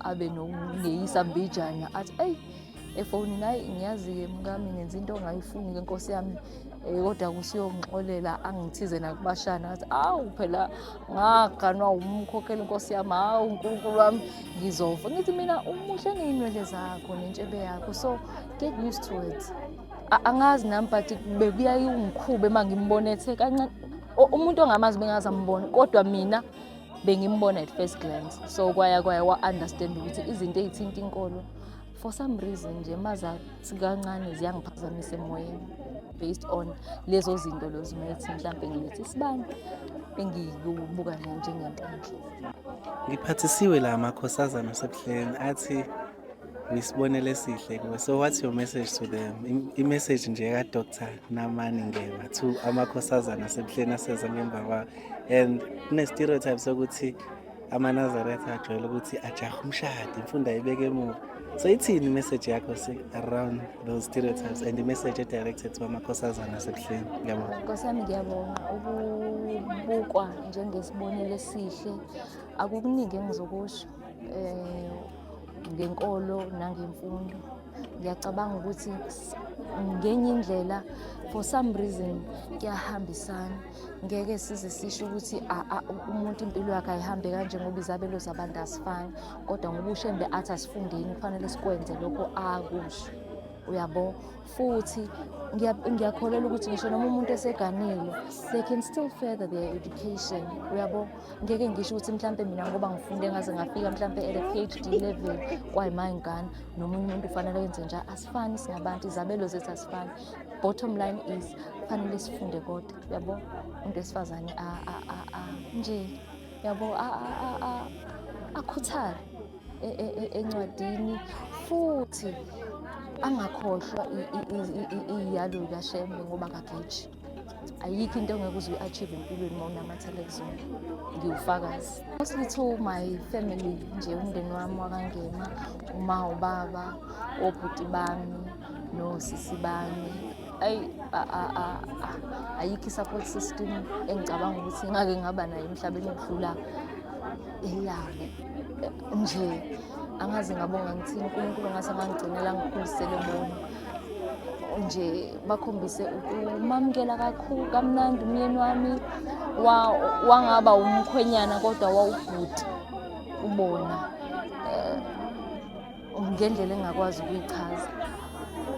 abe nongeyisa mbijana athi efonini hayi ngiyazi-ke mngami ngenza into ongayifuni-ke nkosi yami kodwa kusiyongixolela angithize nakubashana athi awu phela ngaganwa umkhokheli inkosi yami hawu uNkulunkulu wami ngizofa. Ngithi mina umuhle ngey'nwele zakho nentshebe yakho so get used to it. Angazi nami but bekuyaye ungikhube uma ngimbona ethe kancane umuntu ongamazi bengazi ambona kodwa mina bengimbona at first glance. So kwaya wa-understand ukuthi izinto ey'thinta inkolo for some reason nje mazathi kancane ziyangiphazamisa emoyeni based on lezo zinto lezo mayithi mhlawumbe ngilethe isibani engikubuka njengenhlanhla. Ngiphathisiwe la amakhosazana asebuhleni athi uyisibonele esihle kuwe. So what's your message to them? I-message nje ka-Dr. Namani Ngema to amakhosazana asebuhleni aseza ngemva kwa and kune-stereotype sokuthi amaNazaretha ajwayele ukuthi ajaha umshado imfundo ayibeke emuva. So ithini i-message yakho around those stereotypes and the message directed to amakhosazana asebuhleni? Ngiyabonga. Nkosi yami ngiyabonga ukubukwa njengesibonelo esihle akukuningi engizokusho ngenkolo nangemfundo. Ngiyacabanga ukuthi ngenye indlela for some reason kuyahambisana. Ngeke size sisho ukuthi umuntu impilo yakhe ayihambe kanje ngoba izabelo zabantu asifani kodwa ngoba ushembe athi asifundeni kufanele sikwenze lokho akusho. Uyabo futhi ngiyakholelwa ukuthi ngisho noma umuntu eseganile they can still further their education. Uyabo ngeke ngisho ukuthi mhlawumbe mina ngoba ngifunde ngaze ngafika mhlawumbe at a PhD level kwayimangana nomunye umuntu ufanele wenze njalo. Asifani singabantu, izabelo zethu asifani. Bottom line is kufanele sifunde kodwa. Uyabo umuntu esifazane nje yabo akhuthale encwadini futhi angakhohlwa iyalo kaShembe ngoba kageji. Ayikho into ongeke uze uyi-achieve empilweni uma unamathele kuzona. Ngiwufakazi. Mostly to my family nje umndeni wami wakaNgema, uma ubaba, obhuti bami, nosisi bami. Ayikho i-support system engicabanga ukuthi ngake ngaba nayo emhlabeni okudlula eyalo. Nje angazi ngabonga ngithini uNkulunkulu ngase ngangigcinela ngikhulisele bona. Nje bakhombise ukumamukela kakhulu kamnandi umyeni wami wangaba umkhwenyana kodwa wawubhuti ubona ngendlela engakwazi ukuyichaza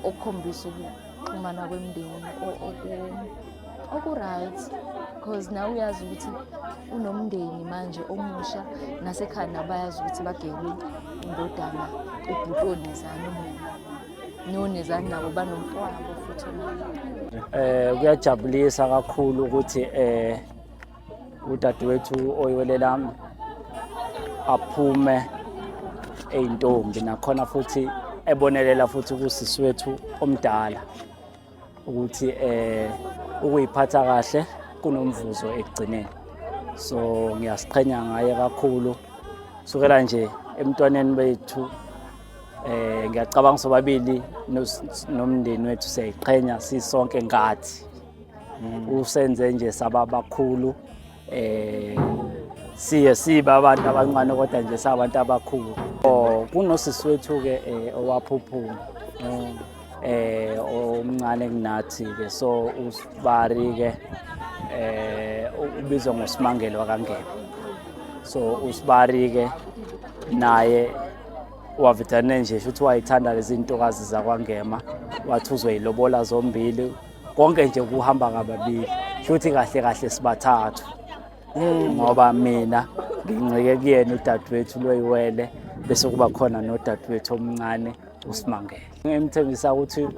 okukhombisa ukuxhumana kwemindeni oku-right because nawe uyazi ukuthi unomndeni manje omusha nasekhaya nabo bayazi ukuthi bagele indodana ubhuti onezana nonezana nabo banomfowabo futhi. Kuyajabulisa kakhulu ukuthi udadewethu oyiwelela aphume eyintombi nakhona futhi ebonelela futhi kusisi wethu omdala ukuthi ukuyiphatha kahle kunomvuzo ekugcineni. So ngiyasiqhenya ngaye kakhulu sukela nje emntwaneni bethu ngiyacabanga sobabili nomndeni wethu siyayiqhenya sisonke ngathi usenze nje sababakhulu siba abantu abancane kodwa nje sabantu abakhulu. Kunosisi wethu ke owaphuphuma omncane kunathi ke, so uSibari ke ubizwa ngoSimangelo kaNgema. So uSibari ke naye wavitane nje futhi wayithanda lezi zintokazi zakwaNgema, wathi uzoyilobola zombili, konke nje kuhamba kababili futhi kahle kahle sibathathu. Ngoba mina ngincike kuyena udadewethu loyiwele bese kuba khona nodadewethu omncane uSimangele. Ngimthembisa ukuthi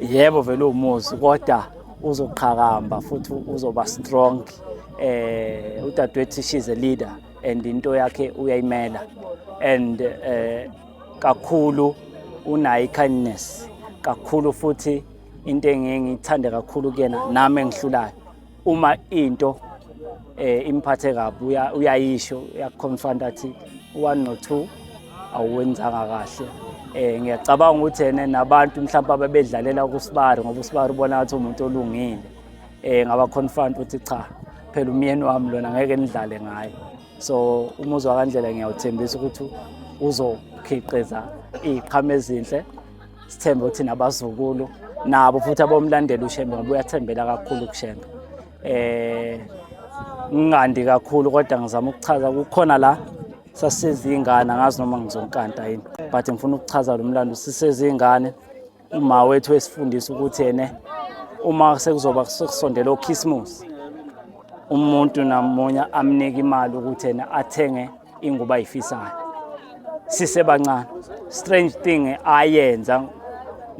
yebo vele umuzi kodwa uzoqhakamba futhi uzoba strong. Udadewethu she's a leader and into yakhe uyayimela, and kakhulu unayo kindness kakhulu, futhi into engiyithanda kakhulu kuyena nami engihlulayo, uma into imphathe kabi uyayisho, uyakonfront athi 1 no 2 awuwenzanga kahle. Ngiyacabanga ukuthi yena nabantu mhlawumbe abebedlalela kuSibari ngoba uSibari ubona ngathi umuntu olungile, ngaba confront ukuthi cha phela umyeni wami lona ngeke nidlale ngaye. So umuzwa kaNdlela ngiyawuthembisa ukuthi uzokhiqiza iziqhamo ezinhle, sithembe ukuthi nabazukulu nabo futhi abomlandela uShembe ngoba uyathembela kakhulu kuShembe. Ngingandi kakhulu kodwa ngizama ukuchaza kukhona la sasizingane, angazi noma ngizonkanta yini, but ngifuna ukuchaza lo mlando sisezingane. Uma wethu wesifundisa ukuthi yena uma sekuzoba kusondela oKhisimusi umuntu namunye amnike imali ukuthi yena athenge ingubo ayifisayo sisebancane. Strange thing ayenza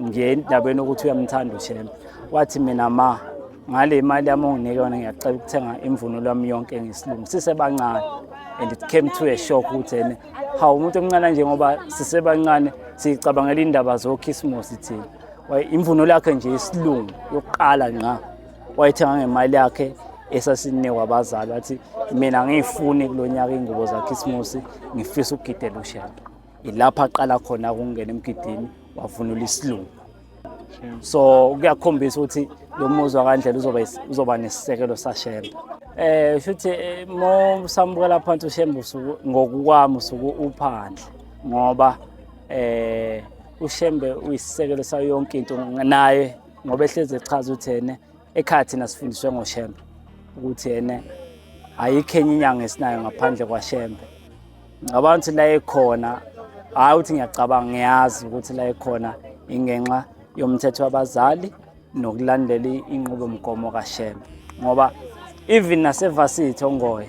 ngendabeni ukuthi uyamthanda uShembe, wathi mina ngale imali yami onginike yona ngiyacela ukuthenga imvunulo yami yonke ngesilungu sisebancane. And it came to a shock ukuthi yena hawu umuntu omncane nje ngoba sisebancane sicabangela indaba zoKhisimusi thina. Imvunulo yakhe nje isilungu yokuqala nqa wayithenga ngemali yakhe esasinikwa abazali, wathi mina ngiyifuni kulonyaka ingubo zaKhisimusi, ngifisa ukugidela uShembe. Ilapha aqala khona ukungena emgidini wavunula isilungu. So kuyakhombisa ukuthi lo muzwa kaNdlela uzoba nesisekelo saShembe. Futhi mo samukela phansi uShembe ngokukwami usuku uphandle ngoba uShembe uyisisekelo sayo yonke into naye, ngoba ehleze echaza ukuthi yena ekhaya thina sifundiswe ngoShembe ukuthi yena ayikho enye inyanga esinayo ngaphandle kwaShembe. Ngicabanga ukuthi la ekhona, hayi ukuthi ngiyacabanga, ngiyazi ukuthi la ekhona ingenxa yomthetho wabazali nokulandela inqubomgomo kaShembe, ngoba even nasevasithi ongoye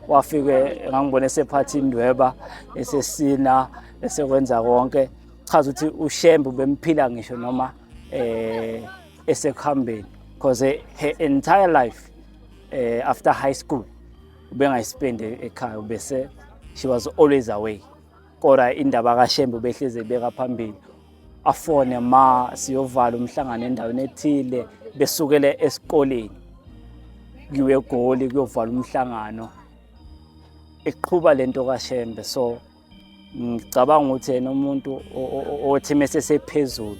wafike ngangibona esephatha indweba esesina esekwenza konke, chaza ukuthi uShembe ubemphila ngisho noma esekuhambeni, because her entire life after high school ubengayispend ekhaya, bese she was always away. Kodwa indaba kaShembe behleze ibeka phambili, afone siyovala umhlangano endaweni ethile besukele esikoleni kuyiwe eGoli kuyovala umhlangano eqhuba lento kaShembe. So ngicabanga ukuthi yena umuntu othi mase sephezulu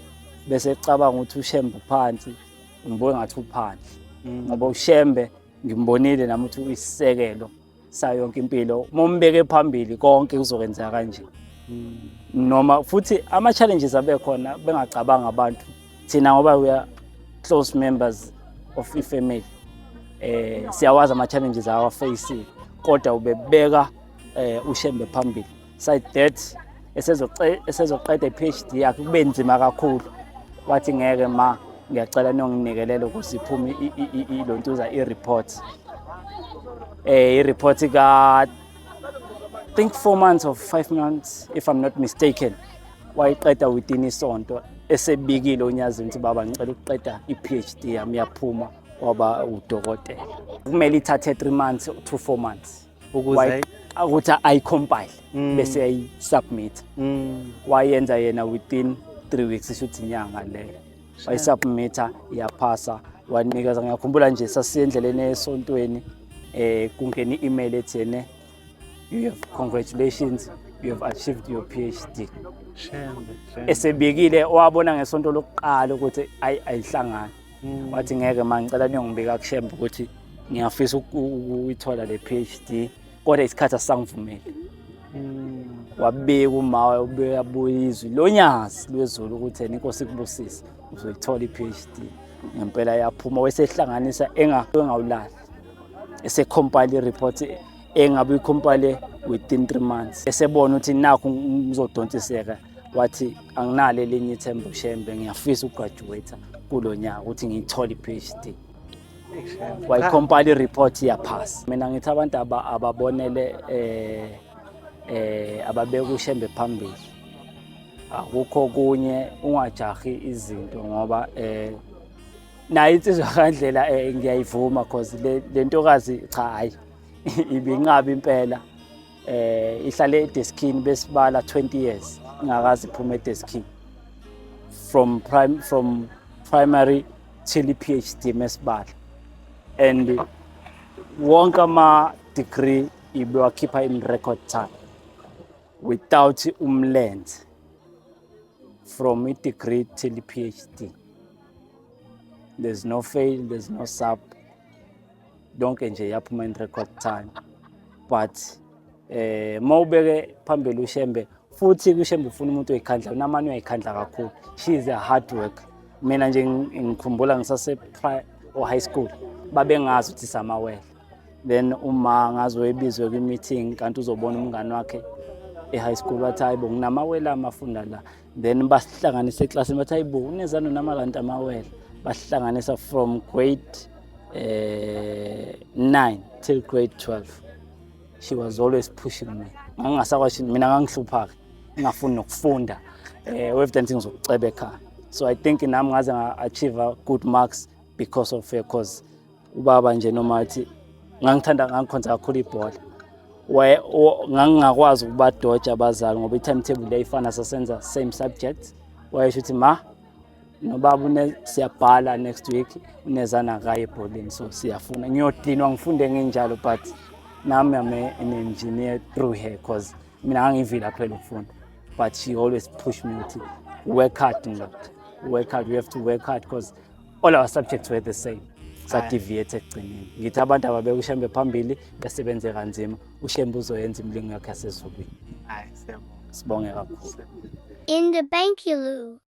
bese ecabanga ukuthi uShembe phansi, ngibona ngathi uphandle ngoba uShembe ngimbonile nami ukuthi uyisisekelo sayo yonke impilo. Mombeke phambili konke kuzokwenzeka kanje. Noma futhi ama challenges abekhona bengacabanga abantu thina ngoba we are close members of ifamily, siyawazi ama challenges awafacing, kodwa ubebeka uShembe phambili. Side that esezoqeda iPhD yakhe kube nzima kakhulu, wathi ngeke ngiyacela nonginikelela ukuthi iphume ilontuza i-report i-report ka I think 4 months or 5 months if I'm not mistaken, wayiqeda within isonto esebikile uNyazini ukuthi baba ngicela ukuqeda iPhD yami yaphuma waba udokotela. Kumele ithathe 3 months to 4 months ukuze ukuthi ayicompile bese ayisubmit. Wayenza yena within 3 weeks, ishuthi inyanga leyo wayisubmita yaphasa, wanikeza. Ngiyakhumbula nje sasiyendleleni esontweni kungena i-email ethi yena you have congratulations, you have achieved your PhD. Shembe. Esebikile wabona ngesonto lokuqala ukuthi ayihlangana. Wathi ngeke mangicela niyongibika kuShembe ukuthi ngiyafisa ukuyithola le PhD kodwa isikhathi asangivumeli. Wabeka umawa ubuyizwi lonyazi lwezulu ukuthi inkosi kubusisa uzoyithola iPhD. Ngempela yaphuma wesehlanganisa engawulali. Esecompile report engabe uyicompile within 3 months. Esebona ukuthi nakho ngizodontsiseka wathi anginale lenye ithemba uShembe ngiyafisa ukugraduate kulo nyaka ukuthi ngiyithola iPhD. Wayicompile report yapass. Mina ngithi abantu ababonele ababeka uShembe phambili. Akukho kunye ungajahi izinto ngoba nayo insizwa kandlela ngiyayivuma because le ntokazi cha hayi ibinqaba impela ihlale edeskini besibala 20 years ingakazi iphuma edeskini from primary till PhD mesibala and wonke ama degree ibiwakhipha in record time without umlenze from a degree till PhD. There's no fail, there's no sub. Donke nje yaphuma in record time. But mawubeke phambili uShembe futhi kuShembe ufuna umuntu oyikhandla unamanye uyayikhandla kakhulu. She is a hard worker. Mina nje ngikhumbula ngisase high school babengazi ukuthi samawele. Then uma ngazoyibizwe kwi meeting kanti uzobona umngane wakhe high school wathi hayibo nginamawele amafunda la. Then basihlanganisa eclassini bathi hayibo unezano namalanta amawele. Basihlanganisa from grade 9 till grade 12. She was always pushing me. Ngangasakwashi mina ngangihlupha ngafuni nokufunda everything ngizokuceba ekhaya. So I think nami ngaze achieve good marks because of her cause ubaba nje noma athi ngangikhonza kakhulu ibhola. Ngangakwazi ukubadoja abazali ngoba i-timetable yayifana sasenza same subject. Wayesho ukuthi ma nobaba siyabhala next week unezana akaye ebholeni so siyafuna ngiyodinwa ngifunde nginjalo but nami an engineer through her cause mina ngangivila phela ukufunda but she always pushed me to work hard work hard, we have to work hard because all our subjects were the same. Sadeviate ekugcineni ngithi abantu ababeka uShembe phambili besebenze kanzima uShembe uzoyenza imilingo yakhe yasezulwini. Hayi sibonge kakhulu. In the Bankulu.